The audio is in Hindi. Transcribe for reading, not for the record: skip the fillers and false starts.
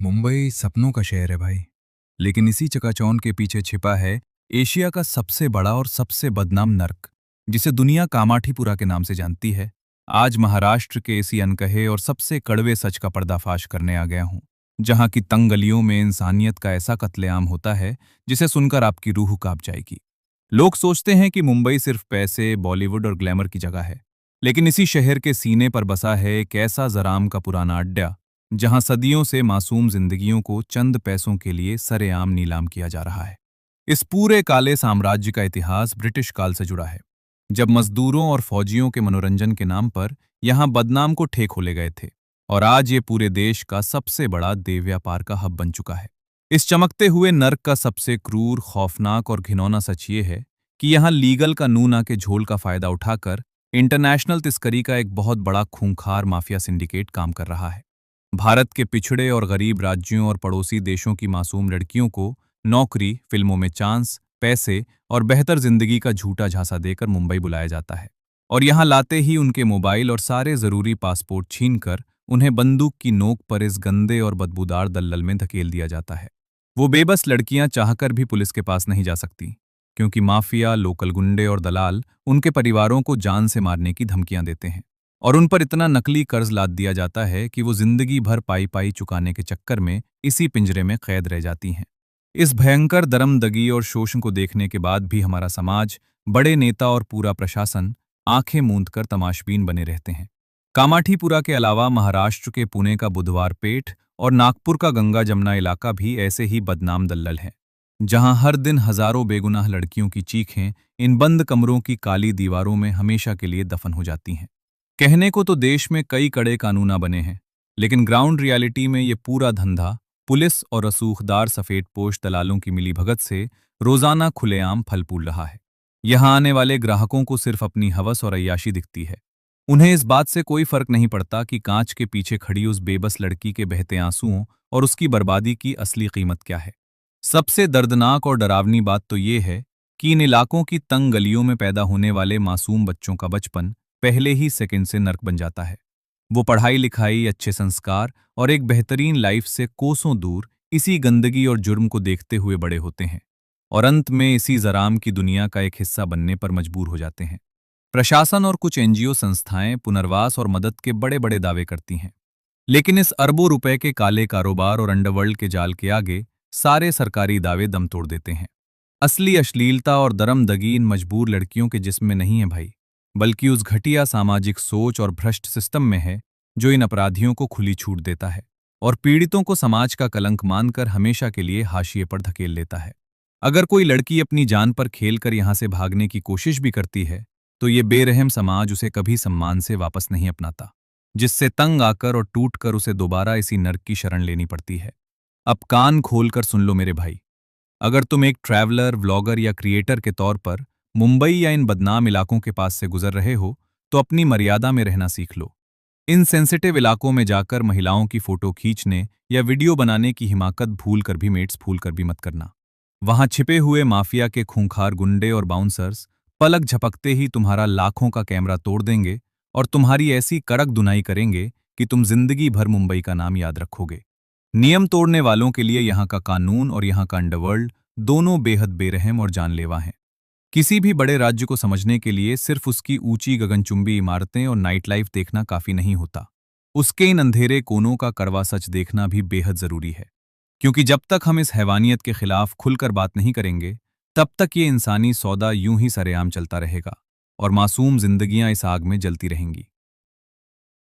मुंबई सपनों का शहर है भाई। लेकिन इसी चकाचौंध के पीछे छिपा है एशिया का सबसे बड़ा और सबसे बदनाम नर्क, जिसे दुनिया कामाठीपुरा के नाम से जानती है। आज महाराष्ट्र के इसी अनकहे और सबसे कड़वे सच का पर्दाफाश करने आ गया हूं, जहां की तंग गलियों में इंसानियत का ऐसा कत्लेआम होता है जिसे सुनकर आपकी रूह कांप जाएगी। लोग सोचते हैं कि मुंबई सिर्फ पैसे, बॉलीवुड और ग्लैमर की जगह है, लेकिन इसी शहर के सीने पर बसा है एक ऐसा जराम का पुराना अड्डा, जहां सदियों से मासूम जिंदगियों को चंद पैसों के लिए सरेआम नीलाम किया जा रहा है। इस पूरे काले साम्राज्य का इतिहास ब्रिटिश काल से जुड़ा है, जब मजदूरों और फौजियों के मनोरंजन के नाम पर यहां बदनाम को ठे खोले गए थे। और आज ये पूरे देश का सबसे बड़ा देह व्यापार का हब बन चुका है। इस चमकते हुए नर्क का सबसे क्रूर, खौफनाक और घिनौना सच ये है कि यहाँ लीगल का नून आके झोल का फायदा उठाकर इंटरनेशनल तस्करी का एक बहुत बड़ा खूंखार माफिया सिंडिकेट काम कर रहा है। भारत के पिछड़े और गरीब राज्यों और पड़ोसी देशों की मासूम लड़कियों को नौकरी, फिल्मों में चांस, पैसे और बेहतर जिंदगी का झूठा झांसा देकर मुंबई बुलाया जाता है। और यहाँ लाते ही उनके मोबाइल और सारे जरूरी पासपोर्ट छीनकर उन्हें बंदूक की नोक पर इस गंदे और बदबूदार दलदल में धकेल दिया जाता है। वो बेबस लड़कियां चाहकर भी पुलिस के पास नहीं जा सकती, क्योंकि माफिया, लोकल गुंडे और दलाल उनके परिवारों को जान से मारने की धमकियां देते हैं। और उन पर इतना नकली कर्ज लाद दिया जाता है कि वो जिंदगी भर पाई पाई चुकाने के चक्कर में इसी पिंजरे में कैद रह जाती हैं। इस भयंकर दरमदगी और शोषण को देखने के बाद भी हमारा समाज, बड़े नेता और पूरा प्रशासन आंखें मूंद कर तमाशबीन बने रहते हैं। कामाठीपुरा के अलावा महाराष्ट्र के पुणे का बुधवार पेठ और नागपुर का गंगा जमुना इलाका भी ऐसे ही बदनाम दल्लल है, जहां हर दिन हजारों बेगुनाह लड़कियों की चीखें इन बंद कमरों की काली दीवारों में हमेशा के लिए दफन हो जाती हैं। कहने को तो देश में कई कड़े कानूना बने हैं, लेकिन ग्राउंड रियलिटी में ये पूरा धंधा पुलिस और रसूखदार सफेदपोश दलालों की मिलीभगत से रोजाना खुलेआम फल फूल रहा है। यहाँ आने वाले ग्राहकों को सिर्फ अपनी हवस और अय्याशी दिखती है। उन्हें इस बात से कोई फर्क नहीं पड़ता कि कांच के पीछे खड़ी उस बेबस लड़की के बहते आंसुओं और उसकी बर्बादी की असली कीमत क्या है। सबसे दर्दनाक और डरावनी बात तो ये है कि इन इलाकों की तंग गलियों में पैदा होने वाले मासूम बच्चों का बचपन पहले ही सेकंड से नर्क बन जाता है। वो पढ़ाई लिखाई, अच्छे संस्कार और एक बेहतरीन लाइफ से कोसों दूर इसी गंदगी और जुर्म को देखते हुए बड़े होते हैं, और अंत में इसी जराम की दुनिया का एक हिस्सा बनने पर मजबूर हो जाते हैं। प्रशासन और कुछ एनजीओ संस्थाएं पुनर्वास और मदद के बड़े बड़े दावे करती हैं, लेकिन इस अरबों रुपए के काले कारोबार और अंडरवर्ल्ड के जाल के आगे सारे सरकारी दावे दम तोड़ देते हैं। असली अश्लीलता और दरमदगी इन मजबूर लड़कियों के जिस्म में नहीं है भाई, बल्कि उस घटिया सामाजिक सोच और भ्रष्ट सिस्टम में है, जो इन अपराधियों को खुली छूट देता है और पीड़ितों को समाज का कलंक मानकर हमेशा के लिए हाशिए पर धकेल लेता है। अगर कोई लड़की अपनी जान पर खेलकर यहां से भागने की कोशिश भी करती है, तो ये बेरहम समाज उसे कभी सम्मान से वापस नहीं अपनाता, जिससे तंग आकर और टूटकर उसे दोबारा इसी नर्क की शरण लेनी पड़ती है। अब कान खोलकर सुन लो मेरे भाई, अगर तुम एक ट्रैवलर, व्लॉगर या क्रिएटर के तौर पर मुंबई या इन बदनाम इलाकों के पास से गुजर रहे हो, तो अपनी मर्यादा में रहना सीख लो। इन सेंसिटिव इलाकों में जाकर महिलाओं की फोटो खींचने या वीडियो बनाने की हिमाकत भूल कर भी, मेट्स भूल कर भी मत करना। वहां छिपे हुए माफिया के खूंखार गुंडे और बाउंसर्स पलक झपकते ही तुम्हारा लाखों का कैमरा तोड़ देंगे और तुम्हारी ऐसी कड़क धुनाई करेंगे कि तुम जिंदगी भर मुंबई का नाम याद रखोगे। नियम तोड़ने वालों के लिए यहाँ का कानून और यहाँ का अंडरवर्ल्ड दोनों बेहद बेरहम और जानलेवा हैं। किसी भी बड़े राज्य को समझने के लिए सिर्फ उसकी ऊंची गगनचुंबी इमारतें और नाइट लाइफ देखना काफी नहीं होता, उसके इन अंधेरे कोनों का कड़वा सच देखना भी बेहद जरूरी है। क्योंकि जब तक हम इस हैवानियत के खिलाफ खुलकर बात नहीं करेंगे, तब तक ये इंसानी सौदा यूं ही सरेआम चलता रहेगा और मासूम जिंदगियां इस आग में जलती रहेंगी।